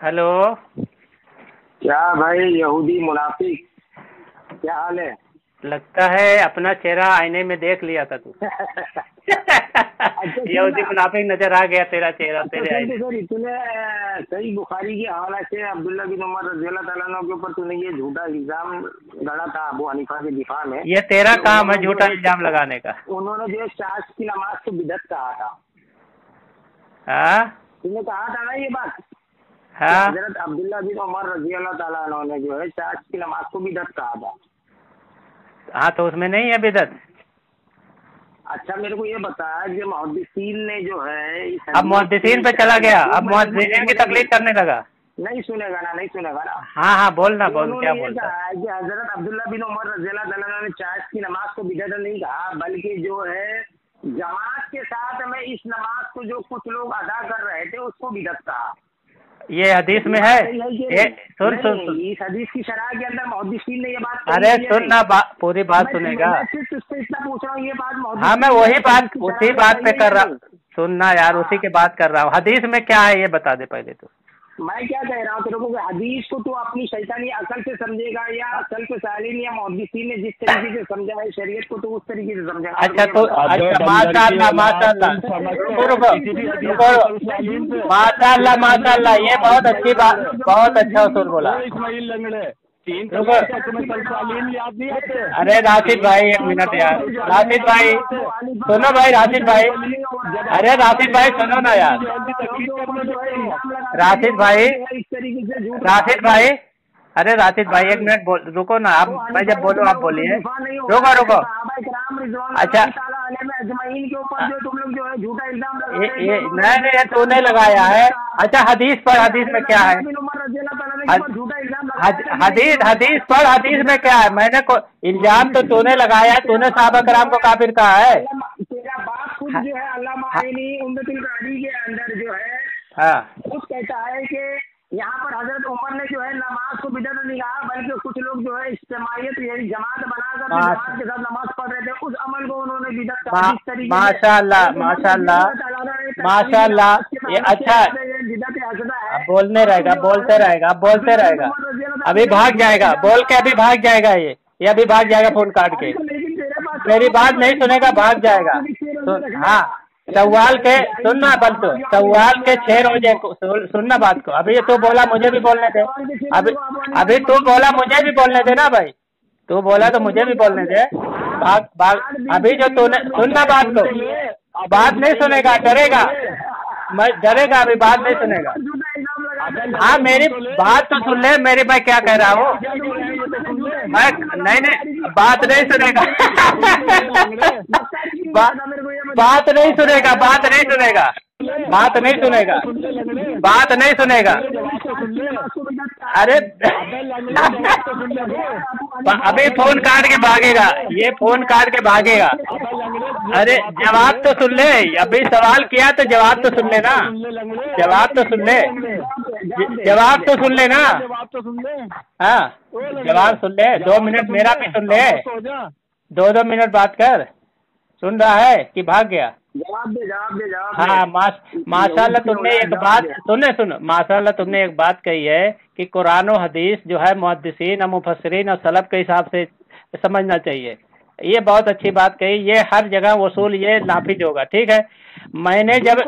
Hello. क्या भाई यहूदी मुनाफिक, क्या हाल है? लगता है अपना चेहरा आईने में देख लिया था तू। यहूदी मुनाफिक नजर आ गया तेरा चेहरा तेरे आईने। सर तूने सही बुखारी के हवाले से अब्दुल्ला बिन उमर रज़ियल्लाहु ताला अन्हु के ऊपर तूने ये झूठा इल्जाम गढ़ा था अबू हनीफा के दिफा में। ये तेरा काम है झूठा इल्जाम लगाने का। उन्होंने जो चाश की नमाज को बिदअत कहा था। हाँ तूने कहा था ना ये बात। हाँ हजरत अब्दुल्ला बिन उमर रज़ियल्लाहु ताला अन्हु ने जो है चाश की नमाज को बिदअत कहा था। हाँ, तो उसमें नहीं है बिदअत। अच्छा मेरे को ये बता कि मुहद्दिसीन ने जो है अब मुहद्दिसीन पे चला गया, अब मुहद्दिसीन की तकलीफ करने लगा। नहीं सुनेगा ना। हाँ हाँ बोलना बोल, क्या बोलता है कि हजरत अब्दुल्ला बिन उमर रज़ियल्लाहु ताला अन्हु ने चाश की नमाज को बिदअत नहीं कहा, बल्कि जो है जमात के साथ में इस नमाज को जो कुछ लोग अदा कर रहे थे उसको बिदअत कहा। ये हदीस में है। सुन सुन सुन, इस हदीस की शरह के अंदर मुहद्दिसीन ने ये बात अरे सुन ना, पूरी बात सुनेगा। मैं सिर्फ तुझसे इतना पूछ रहा हूँ, ये बात हाँ मैं वही बात उसी बात पे कर रहा, सुनना यार, उसी की बात कर रहा हूँ। हदीस में क्या है ये बता दे पहले तो। मैं क्या कह रहा हूँ तेरे को कि हदीस को तू अपनी शैतानी अकल से समझेगा या अकल से सालीन या मुहद्दिसीन ने जिस तरीके से समझा है शरीयत को तो उस तरीके से समझेगा। अच्छा तो अच्छा माशाअल्लाह माशाअल्लाह, ये बहुत अच्छी बात, बहुत अच्छा उसूल बोला। अरे राशिद भाई एक मिनट यार, राशिद भाई सुनो भाई, राशिद भाई, अरे राशिद भाई सुनो ना यार, राशिद भाई, अरे राशिद भाई एक मिनट बोल, रुको ना आप, मैं जब बोलूँ आप बोलिए। रुको अच्छा नहीं तूने लगाया है। अच्छा हदीस पर, हदीस में क्या है? हदीस पर, हदीस में क्या है? मैंने को इल्जाम तो तूने लगाया है, तूने सहाबा कराम को काफिर कहा है। तेरा बाप खुद जो है अल्लामा आइनी उम्दतुल कारी के अंदर जो है हाँ खुद कहता है कि यहाँ पर हजरत उमर ने जो है नमाज को बिदअत नहीं कहा, बल्कि कुछ लोग जो है इज्तिमाइयत यानी जमात बनाकर जमात के साथ नमाज पढ़ रहे थे, उस अमल को उन्होंने बिदअत कहा। माशाअल्लाह माशाअल्लाह माशाअल्लाह, ये अच्छा बोलने रहेगा, बोलते रहेगा, अभी भाग जाएगा, बोल के अभी भाग जाएगा, ये अभी भाग जाएगा फोन काट के। मेरी बात नहीं सुनेगा, भाग जाएगा। हाँ सवाल के सुनना, बल तो सवाल के 6 रोजे सुनना बात को। अभी तू बोला मुझे भी बोलने दे, अभी तू बोला मुझे भी बोलने दे ना भाई, तू बोला तो मुझे भी बोलने दे। भाग अभी जो तूने सुनना बात को, बात नहीं सुनेगा, डरेगा, मैं डरेगा, अभी बात नहीं सुनेगा। हाँ मेरी बात तो सुन ले, मेरी मैं क्या कह रहा हूँ, मैं नहीं बात नहीं सुनेगा। बात नहीं सुनेगा। अरे अभी फोन काट के भागेगा, ये फोन काट के भागेगा। अरे जवाब तो सुन ले, अभी सवाल किया तो जवाब तो सुन ले ना, जवाब तो सुन ले ना। हाँ जवाब सुन ले, 2 मिनट मेरा भी सुन ले, 2 मिनट बात कर। सुन रहा है कि भाग गया? जवाब दे। हाँ माशाअल्लाह तुमने एक बात सुन, माशाअल्लाह तुमने एक बात कही है कि कुरान और हदीस जो है मुहद्दिसीन और मुफस्सिरीन और सलफ के हिसाब से समझना चाहिए। ये बहुत अच्छी बात कही, ये हर जगह वसूल ये नाफिज होगा। ठीक है, मैंने जब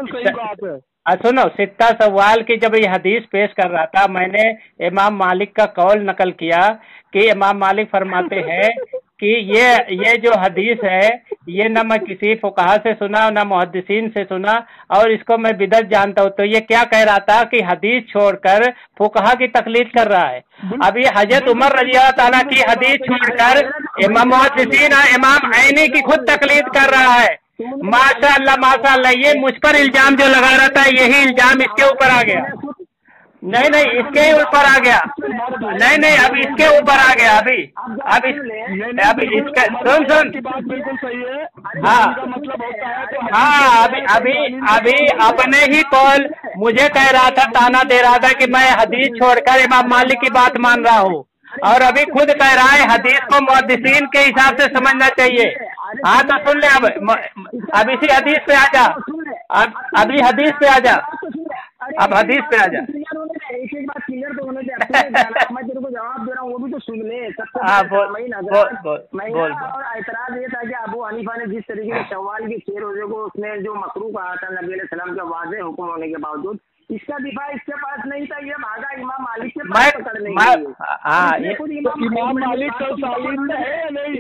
सुनो सित्ता सवाल की जब ये हदीस पेश कर रहा था, मैंने इमाम मालिक का कौल नकल किया कि इमाम मालिक फरमाते हैं कि ये जो हदीस है ये न मैं किसी फुकहा से सुना न मुहद्दिसीन से सुना, और इसको मैं बिदअत जानता हूँ। तो ये क्या कह रहा था कि हदीस छोड़कर फुकहा की तकलीद कर रहा है। अब ये हजरत उमर रज़ियल्लाहु ताला की हदीस छोड़कर इमाम मुहद्दिसीन इमाम आइनी की खुद तकलीद कर रहा है। माशाअल्लाह, ये मुझ पर इल्जाम जो लगा रहा था, यही इल्जाम इसके ऊपर आ गया। नहीं इसके ऊपर आ गया, नहीं अब इसके ऊपर आ गया। अभी इसका सुन बिल्कुल सही है। हाँ अभी अपने ही कौल मुझे कह रहा था, ताना दे रहा था कि मैं हदीस छोड़कर इमाम मालिक की बात मान रहा हूँ, और अभी खुद कह रहा है हदीस को मुहद्दिसीन के हिसाब से समझना चाहिए। हाँ तो सुन ले, अब इसी हदीस पे आ जा, अभी हदीस पे आ जा, अब हदीस पे आ जा। मैं तेरे को जवाब दे रहा हूँ, वो भी तो सुन ले। सबसे महिला और एतराज ये था कि अबू हनीफा ने जिस तरीके से शव्वाल के 6 रोजे को उसने जो मकरूह कहा था नबी अलैहि सलाम के वाज़ेह हुक्म होने के बावजूद, इसका दिफा इसके पास नहीं था, ये भागा इमाम मालिक के पास पकड़ने के लिए। हाँ, इमाम मालिक तो तालीम में है नहीं।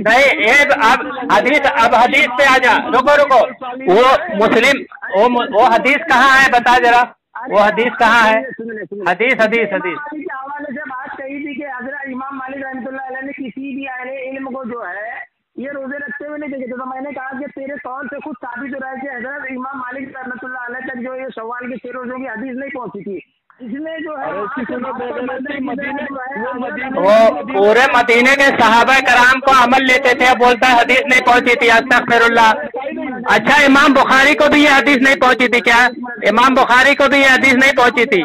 अब हदीस पे आ जा। रुको वो मुस्लिम वो हदीस कहाँ है बता जरा, वो हदीस कहाँ है? हदीस के हवाले से बात कही थी कि हजरत इमाम मालिक रहमतुल्लाह अलैह ने किसी भी अहले इल्म को जो है ये रोजे रखते हुए नहीं देखे थे। तो मैंने कहा कि तेरे कौल से खुद साबित हो रहा है कि हजरत इमाम मालिक रहमतुल्लाह अलैह तक जो ये शव्वाल के 6 रोजों की हदीस नहीं पहुंची थी। इसमें जो है वो पूरे मदीने के सहाबा कराम को अमल लेते थे, बोलता है हदीस नहीं पहुंची थी, अस्तगफिरुल्लाह। अच्छा, इमाम बुखारी को भी ये हदीस नहीं पहुंची थी क्या? इमाम बुखारी को भी ये हदीस नहीं पहुंची थी?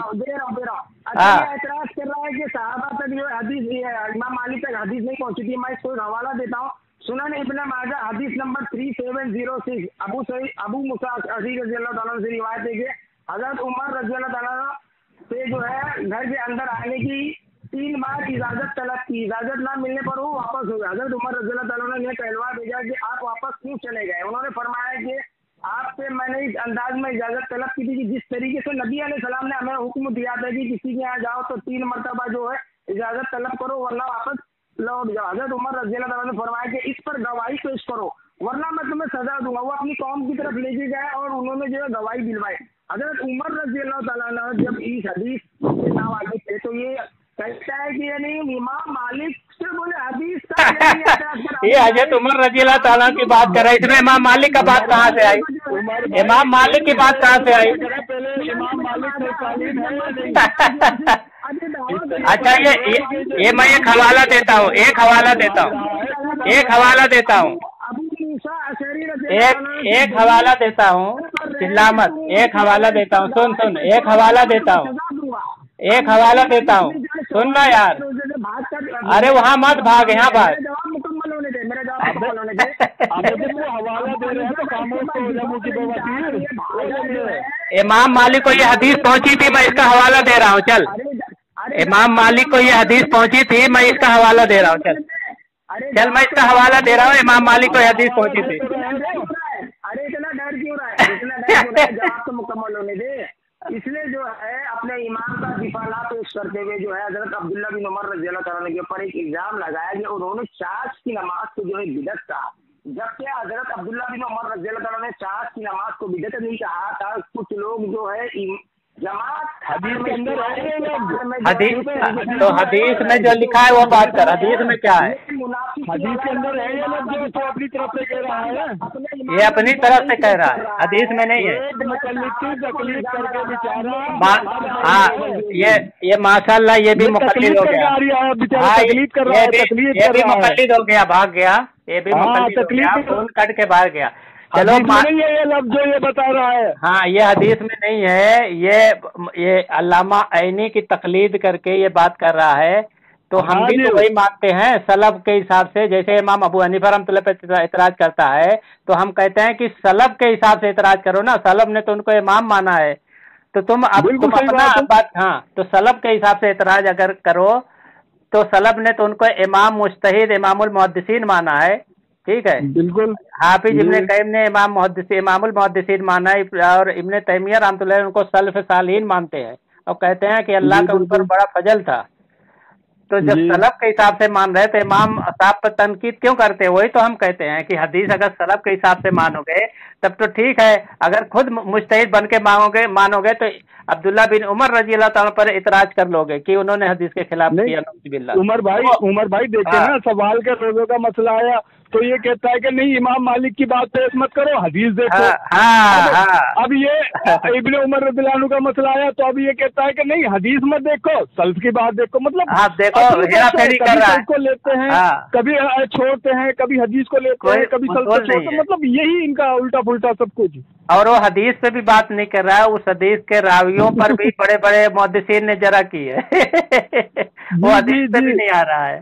हाँ, एतराज कर रहा है कि सहाबा तक जो हदीस इमाम मालिक तक हदीस नहीं पहुंची थी। मैं इसको हवाला देता हूँ, सुनन इब्न माजा हदीस नंबर 3706, अबू मूसा अशअरी रज़ियल्लाहु ताला से रिवायत है कि हजरत उमर रज़ियल्लाहु ताला से जो है घर के अंदर आने की 3 बार इजाजत तलब की। इजाजत ना मिलने पर वो वापस हो गए। हजरत उमर रज़ियल्लाहु ताला ने कहलवा भेजा कि आप वापस क्यों चले गए? उन्होंने फरमाया कि आपसे मैंने इस अंदाज में इजाजत तलब की थी कि जिस तरीके से नबी अलैहिस्सलाम ने हमें हुक्म दिया था कि किसी के यहाँ जाओ तो 3 मरतबा जो है इजाजत तलब करो वरना वापस लौट जाओ। हजरत उमर रज़ियल्लाहु ताला ने फरमाया कि इस पर गवाही पेश करो वरना मैं तुम्हें सजा दूंगा। वो अपनी कौम की तरफ लेके गए और उन्होंने जो है गवाही दिलवाई। हजरत उमर रज़ियल्लाहु ताला ने जब इस हदीस के नाम आगे थे तो ये कहता है कि यानी इमाम मालिक से बोले हदीस का ये हजरत उमर रज़ियल्लाहु ताला की बात कर रहे, इसमें इमाम मालिक का बात कहाँ से आई? इमाम मालिक की बात कहाँ से आई? अच्छा, ये मैं एक हवाला देता हूँ, एक हवाला देता हूँ। एक हवाला देता हूँ, चिल्ला मत। एक हवाला देता हूँ, सुन, एक हवाला देता हूँ, सुन ना यार। अरे वहाँ मत भाग, यहाँ भाग। इमाम मालिक को ये हदीस पहुंची थी, मैं इसका हवाला दे रहा हूँ। चल, इमाम मालिक को ये हदीस पहुंची थी, मैं इसका हवाला दे रहा हूँ। चल मैं इसका हवाला दे रहा हूँ। इमाम मालिक को हदीस पहुंची थी। अरे इतना डर क्यों रहा है? इतना डर क्यों रहा है? जवाब तो मुकम्मल होने दे। इसलिए जो है अपने इमाम का दिफा ना पेश करते हुए जो है हजरत अब्दुल्ला बिन उमर रज़ियल्लाहु ताला के ऊपर एक इल्जाम लगाया कि उन्होंने चाश की नमाज को जो है बिदअत कहा, जबकि हजरत अब्दुल्ला बिन उमर रज़ियल्लाहु ताला ने चाश की नमाज को बिदअत नहीं कहा था। कुछ लोग जो है जमात हदीस के अंदर हदीस में जो लिखा है वो बात कर। हदीस में क्या है? हदीस के अंदर है ये लोग जो तो अपनी तरफ से कह रहा है, ये अपनी तरफ से कह रहा है, हदीस में नहीं है। हाँ, ये माशाल्लाह ये भी मुकल्लिद हो गया। ये भी मुकल्लिद हो गया, भाग गया। ये भी मुकल्लिद हो गया, फोन कट के भाग गया। चलो, ये लफ्ज़ जो ये बता रहा है, हाँ, ये हदीस में नहीं है। ये अल्लामा ऐनी की तकलीद करके ये बात कर रहा है। तो हम भी तो वही मानते हैं सलब के हिसाब से। जैसे इमाम अबू हनीफा रहमतुल्लाह पे इतराज करता है तो हम कहते हैं कि सलब के हिसाब से इतराज करो ना। सलब ने तो उनको इमाम माना है, तो तुम अपना बात, हाँ, तो सलब के हिसाब से इतराज अगर करो तो सलब ने तो उनको इमाम मुज्तहिद इमामुल मुहद्दिसीन माना है। ठीक है, बिल्कुल। हाफिज इब्ने क़य्यिम ने इमामुल मुहद्दिसीन माना है और इब्ने तैमिया रहमतुल्लाह अलैह उनको सल्फ़ सालिहीन मानते हैं और कहते हैं कि अल्लाह का उन पर बड़ा फजल था। तो जब सलब के हिसाब से मान रहे तो इमाम साहब पर तनकीद क्यों करते हैं? वही तो हम कहते हैं कि हदीस अगर सलब के हिसाब से मानोगे तब तो ठीक है, अगर खुद मुज्तहिद बन के मानोगे तो अब्दुल्ला बिन उमर रज़ियल्लाहु ताला पर इतराज कर लोगे कि उन्होंने हदीस के खिलाफ किया। उमर भाई देखे ना, सवाल के रोजों का मसला आया तो ये कहता है कि नहीं इमाम मालिक की बात पेश मत करो, हदीस देखो। अब ये इब्ने उमर रज़ियल्लाहु अन्हु का मसला आया तो अब ये कहता है कि नहीं हदीस मत देखो, सल्फ की बात देखो। मतलब देखो, कभी को लेते हैं, कभी छोड़ते हैं, कभी हदीस को लेते हैं, कभी सल्फ को छोड़ते हैं। मतलब यही इनका उल्टा पुल्टा सब कुछ। और वो हदीस पे भी बात नहीं कर रहा है, उस हदीस के रावियों पर भी बड़े बड़े मुहद्दिसीन ने जरा की है। वो हदीस पे भी नहीं आ रहा है।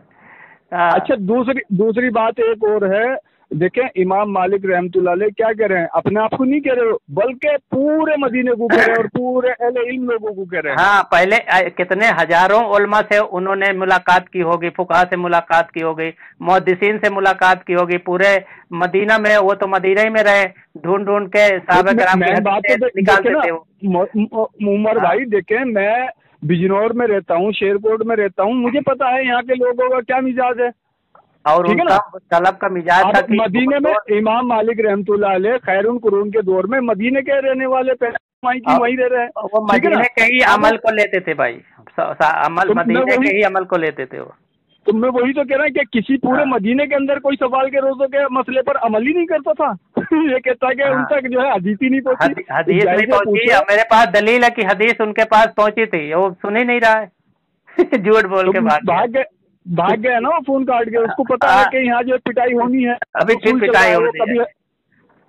अच्छा, दूसरी बात एक और है, देखें इमाम मालिक रहमतुल्लाह अलैह क्या कह रहे हैं, अपने आप को नहीं कह रहे हो बल्कि पूरे मदीने को कह रहे हैं और पूरे अहले इल्म लोगों को कह रहे हैं। हाँ, पहले कितने हजारों उलमा से उन्होंने मुलाकात की होगी, फुकहा से मुलाकात की होगी, मुहद्दिसीन से मुलाकात की होगी, पूरे मदीना में, वो तो मदीना ही में रहे, ढूंढ ढूंढ के साहबा कराम की हदीसें निकालते थे वो। उमर भाई देखें, मैं बिजनौर में रहता हूँ, शेरकोट में रहता हूँ, मुझे पता है यहाँ के लोगों का क्या मिजाज है और उनका तलब का मिजाज था कि मदीने में इमाम मालिक रहमतुल्लाह अलैह खैरुल कुरून के दौर में मदीने के रहने वाले वहीं रह रहे हैं, वो मदीने के ही अमल को लेते थे भाई, अमल मदीने के ही अमल को लेते थे वो। तो मैं वही तो कह रहा हूँ कि किसी पूरे मदीने के अंदर कोई सवाल के रोजों के मसले पर अमल ही नहीं करता था। ये कहता है कि उन तक जो है हदीस ही नहीं पहुंची, हदीस नहीं पहुंची। मेरे पास दलील है कि हदीस उनके पास पहुंची थी, वो सुन ही नहीं रहा है। झूठ बोल के भाग गया ना वो फोन काट के, उसको पता है कि यहाँ जो पिटाई होनी है, अभी पिटाई होनी है।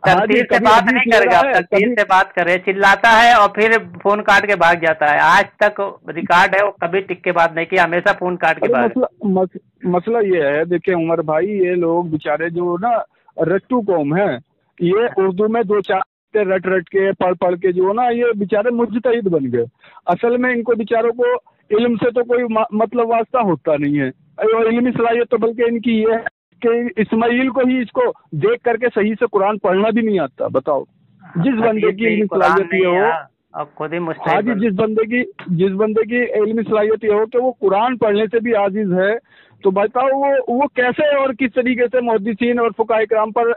तकदीर से बात नहीं करेगा, तकदीर से बात करे, चिल्लाता है और फिर फोन काट के भाग जाता है। आज तक रिकॉर्ड है, वो कभी टिक के बात नहीं की, हमेशा फोन काट के भाग। मसला ये है, देखिए उमर भाई, ये लोग बेचारे जो ना रट्टू कौम है, ये उर्दू में दो चार रट रट के पढ़ के जो ना ये बेचारे मुज्तहिद बन गए। असल में इनको बेचारों को इल्म से तो कोई मतलब वास्ता होता नहीं है, और इल्मी सलाहियत तो बल्कि इनकी ये है कि इस्माइल को ही इसको देख करके सही से कुरान पढ़ना भी नहीं आता। बताओ, जिस बंदे की इल्मी सलाहियत ये हो, खुद ही हाँ जी, जिस बंदे की इल्मी सलाहियत ये हो कि वो कुरान पढ़ने से भी आजिज है, तो बताओ वो कैसे और किस तरीके से मुहद्दिसीन और फुकाहा इकराम पर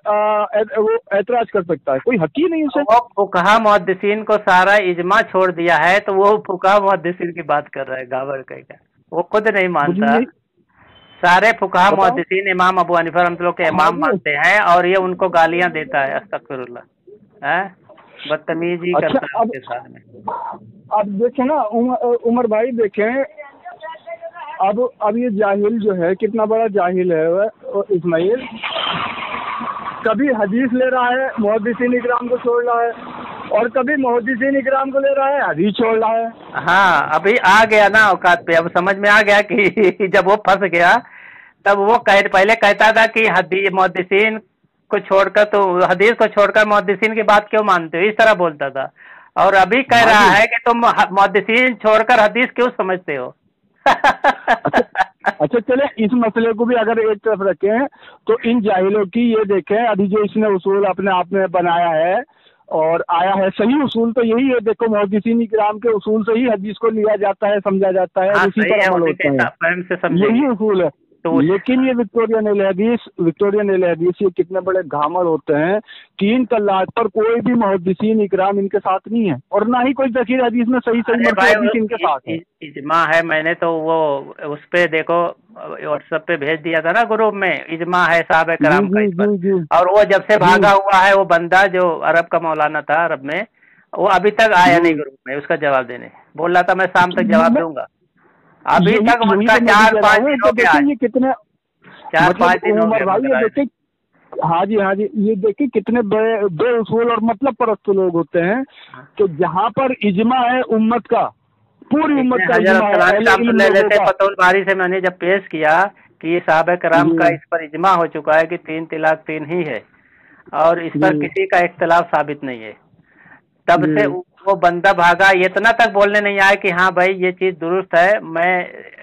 वो एतराज कर सकता है? कोई हक ही नहीं उसे। वो फुकाहा मुहद्दिसीन को सारा इजमा छोड़ दिया है, तो वो फुकाहा मुहद्दिसीन की बात कर रहा है, गावर कहेगा, वो खुद नहीं मानता। सारे फुकाहा मुहद्दिसीन इमाम अबू हनीफा रहमतुल्लाह के इमाम मानते हैं, और ये उनको गालियां देता है, अस्तगफिरुल्लाह, है बदतमीजी करता है उनके साथ में। अब देखें ना उमर भाई, देखें अब ये जाहिल जो है, कितना बड़ा जाहिल है इस्माइल, कभी हदीस ले रहा है, मुहद्दिसीन इकराम को छोड़ रहा है, और कभी मुहद्दिसीन इकराम को ले रहा है, हदीस छोड़ रहा है। हाँ, अभी आ गया ना औकात पे, अब समझ में आ गया कि जब वो फंस गया, तब वो पहले कहता था कि हदीस मुहद्दिसीन को छोड़कर, तो हदीस को छोड़कर मुहद्दिसीन की बात क्यों मानते हो, इस तरह बोलता था। और अभी कह रहा है कि तुम मुहद्दिसीन छोड़कर हदीस क्यों समझते हो। अच्छा चले, इस मसले को भी अगर एक तरफ रखें, तो इन जाहिलों की ये देखें, अभी जो इसने उसूल अपने आप में बनाया है और आया है, सही उसूल तो यही है। देखो, मुहद्दिसीन इकराम के उसूल से ही हदीस को लिया जाता है, समझा जाता है, हाँ, उसी पर अमल होता है, यही उसूल है। तो लेकिन ये विक्टोरियन अहले हदीस ये कितने बड़े घामर होते हैं, 3 तलाक पर कोई भी मुहद्दिसीन इकराम इनके साथ नहीं है, और ना ही कोई ज़खीर हदीस में सही हदीस इनके साथ है। इजमा है, मैंने तो वो उस पे देखो व्हाट्सएप पे भेज दिया था ना ग्रुप में, इजमा है साहब कराम का इस पर। और वो जब से भागा हुआ है वो बंदा जो अरब का मौलाना था अरब में, वो अभी तक आया नहीं ग्रुप में उसका जवाब देने। बोल रहा था मैं शाम तक जवाब दूंगा, अभी तक उसका 4-5 दिनों के आज, ये कितने 4-5 दिन हो गए। हाँ जी, ये देखिए कितने बेउसूल और मतलब परस्त लोग होते हैं, तो जहाँ पर इजमा है उम्मत का, पूरी उम्मत का इजमा है। फतहुल बारी से मैंने जब पेश किया कि ये साहबे कराम का इस पर इजमा हो चुका है कि 3 तलाक 3 ही है, और इस पर किसी का इख्तलाफ साबित नहीं है, तब से वो बंदा भागा। इतना तक बोलने नहीं आया कि हाँ भाई ये चीज दुरुस्त है, मैं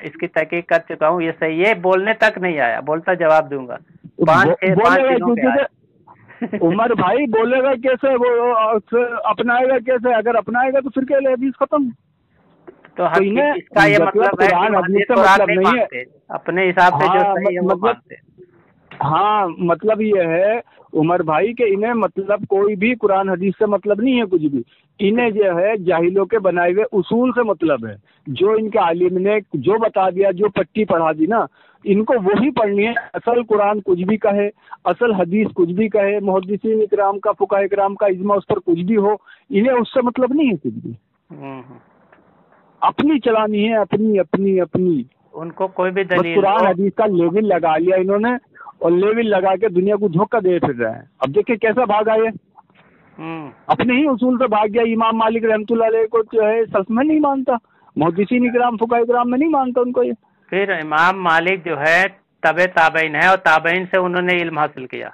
इसकी तहकीक कर चुका हूँ, ये सही है, बोलने तक नहीं आया। बोलता जवाब दूंगा, 5 दिनों के। उमर भाई बोलेगा कैसे, वो अपनाएगा कैसे? अगर अपनाएगा तो फिर क्या हदीस खत्म। तो इसका ये मतलब है कि नहीं है, अपने हिसाब से जो सही है वो मानते। हाँ, मतलब ये है उमर भाई के इन्हें मतलब कोई भी कुरान हदीस से मतलब नहीं है कुछ भी, इन्हें जो है जाहिलों के बनाए हुए उसूल से मतलब है। जो इनके आलिम ने जो बता दिया, जो पट्टी पढ़ा दी ना, इनको वही पढ़नी है। असल कुरान कुछ भी कहे, असल हदीस कुछ भी कहे, मुहद्दिसीन इकराम का, फुकाहा इकराम का इजमा उस पर कुछ भी हो, इन्हें उससे मतलब नहीं है कुछ भी। अपनी चलानी है, अपनी। उनको कोई भी दलील, कुरान हदीस का लेविल लगा लिया इन्होंने, और लेविल लगा के दुनिया को धोखा दे फिर रहा है। अब देखिए कैसा भागा ये, अपने ही उसूल से भाग गया। इमाम मालिक रहमतुल्लाह अलैह को जो है सच में नहीं मानता, मुहद्दिसीन इकराम फुकाहा इकराम में नहीं मानता उनको ये। फिर इमाम मालिक जो है तबे ताबईन है, और ताबईन से उन्होंने इल्म हासिल किया,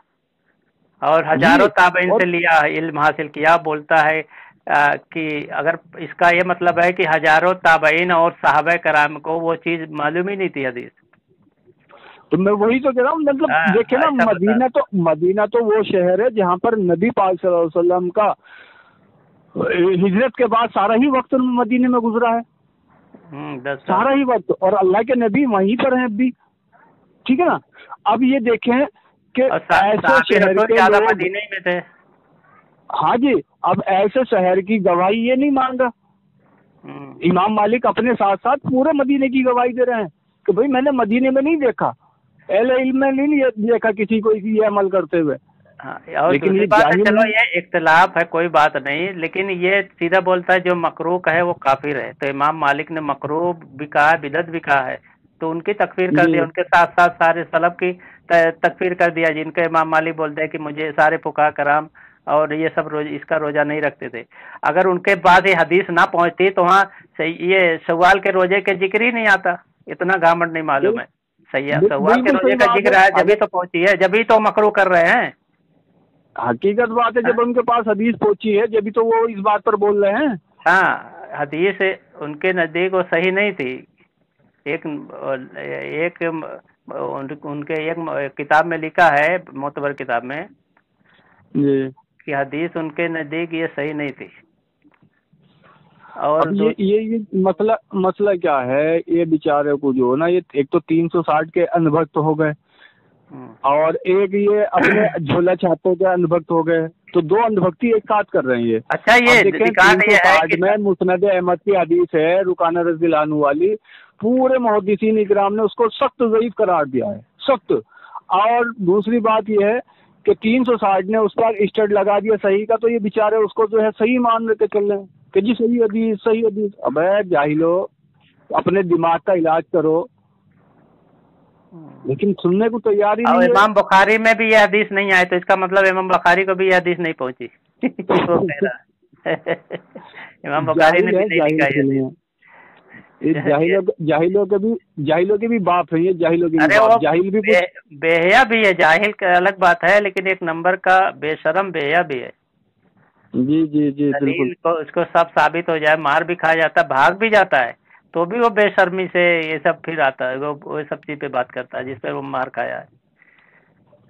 और हजारों ताबईन से लिया इल्म हासिल किया। बोलता है कि अगर इसका ये मतलब है कि हजारों ताबईन और सहाबा कराम को वो चीज मालूम ही नहीं थी हदीस। तो मैं वही तो कह रहा हूँ, मतलब देखिए ना, मदीना तो वो शहर है जहाँ पर नबी पाक सल्लल्लाहु अलैहि वसल्लम का हिजरत के बाद सारा ही वक्त मदीने में गुजरा है, सारा ही वक्त, और अल्लाह के नबी वहीं पर हैं अब भी, ठीक है ना। अब ये देखें कि ऐसे शहर के लोग मदीने में थे। हाँ जी, अब ऐसे शहर की गवाही ये नहीं मान रहा। इमाम मालिक अपने साथ साथ पूरे मदीने की गवाही दे रहे हैं कि भाई मैंने मदीने में नहीं देखा, अहले इल्म में नहीं देखा किसी को ये अमल करते हुए। हाँ, और लेकिन ये बात है, चलो ये इख्तिलाफ है, कोई बात नहीं, लेकिन ये सीधा बोलता है जो मकरूह है वो काफिर है। तो इमाम मालिक ने मकरूह भी कहा है, बिदअत भी कहा है, तो उनकी तकफीर कर दिया। उनके साथ साथ सारे सलफ की तकफीर कर दिया, जिनके इमाम मालिक बोलते हैं कि मुझे सारे फुकाहा कराम और ये सब इसका रोजा नहीं रखते थे। अगर उनके बाद ये हदीस ना पहुंचती तो वहाँ ये शव्वाल के रोजे के जिक्र ही नहीं आता। इतना घामंड नहीं मालूम है। सही है, शव्वाल के रोजे का जिक्र है, जब ही तो पहुंची है, जब ही तो मकरूह कर रहे हैं। हकीकत बात है, जब उनके पास हदीस पहुंची है जब भी तो वो इस बात पर बोल रहे हैं। हाँ, हदीस उनके नजदीक वो सही नहीं थी। उनके एक किताब में लिखा है, मोतबर किताब में, कि हदीस उनके नजदीक ये सही नहीं थी। और ये मसला क्या है, ये बेचारे को जो ना, ये एक तो 360 के अनभक्त हो गए और एक ये अपने झोला छापों के अनभक्त हो गए, तो दो अनभक्ति एक साथ कर रहे हैं ये। अच्छा, ये 360 में मुस्नद अहमद की हदीस है रुकाना रज़ियल्लाहु अन्हु वाली, पूरे मुहद्दिसीन इकराम ने उसको सख्त ज़ईफ करार दिया है, सख्त। और दूसरी बात ये है कि 360 ने उस पर स्टड लगा दिया सही का, तो ये बेचारे उसको जो है सही मान के चल रहे हैं कि जी सही हदीस, सही हदीस। अबे जाहिलो, अपने दिमाग का इलाज करो, लेकिन सुनने को तैयार ही नहीं है। इमाम बुखारी में भी ये हदीस नहीं आए, तो इसका मतलब इमाम बुखारी को भी ये हदीस नहीं पहुंची। इमाम बुखारी ने भी नहीं लिखा है। जाहिलों के भी बाप है ये, जाहिलों के भी बाप। जाहिल भी बेहया भी है, जाहिल का अलग बात है, लेकिन एक नंबर का बेशरम बेहया भी है। जी जी जी बिल्कुल। उसको सब साबित हो जाए, मार भी खा जाता है, भाग भी जाता है, तो भी वो बेशर्मी से ये सब फिर आता है, वो सब चीज पे बात करता है जिस पे वो मार खाया है।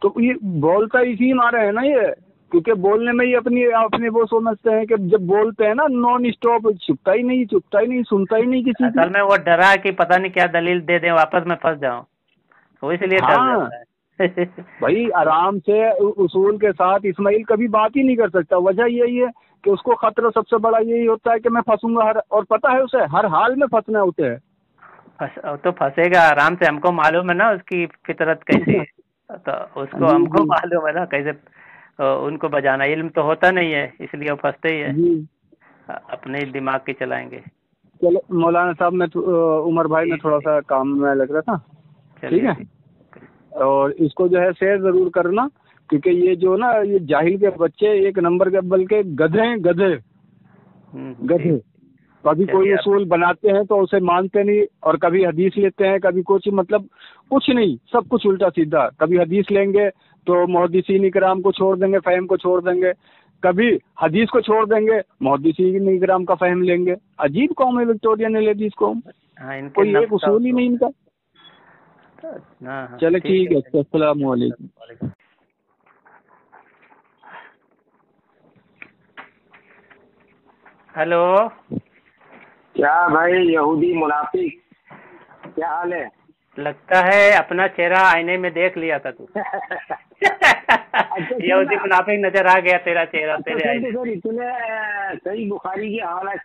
तो ये बोलता इसी मारे है ना ये, क्योंकि बोलने में ही अपने वो समझते हैं कि जब बोलते हैं ना नॉन स्टॉप, चुपता ही नहीं, सुनता ही नहीं किसी की। असल में वो डरा कि पता नहीं क्या दलील दे दें, वापस में फंस जाऊं, तो इसलिए डर जाता है। भाई आराम से उसूल के साथ इस्माइल कभी बात ही नहीं कर सकता। वजह यही है कि उसको खतरा सबसे बड़ा यही होता है कि मैं फंसूंगा, और पता है उसे हर हाल में फंसना होता है। तो फंसेगा आराम से, हमको मालूम है ना उसकी फितरत कैसी है, तो उसको हमको मालूम है ना कैसे उनको बजाना। इल्म तो होता नहीं है, इसलिए वो फंसते ही है, अपने दिमाग के चलाएंगे। चलो मौलाना साहब, मैं उमर भाई में थोड़ा सा काम में लग रहा था, ठीक है, और इसको जो है शेयर जरूर करना, क्योंकि ये जो ना ये जाहिल के बच्चे एक नंबर के बल्कि गधे कभी कोई उसूल बनाते हैं तो उसे मानते नहीं, और कभी हदीस लेते हैं, कभी कुछ, मतलब कुछ नहीं, सब कुछ उल्टा सीधा। कभी हदीस लेंगे तो मुहद्दिसीन इकराम को छोड़ देंगे, फहम को छोड़ देंगे, कभी हदीस को छोड़ देंगे, मुहद्दिसीन इकराम का फहम लेंगे। अजीब कौम है विक्टोरिया ने लेडीज कौम, कोई एक उसूल ही नहीं इनका। चले ठीक है, अस्सलाम वालेकुम। हेलो, क्या भाई यहूदी मुनाफिक, क्या हाल है? लगता है अपना चेहरा आईने में देख लिया था तू। यहूदी मुनाफिक नजर आ गया तेरा चेहरा तेरे। इतने सही बुखारी की हवाला से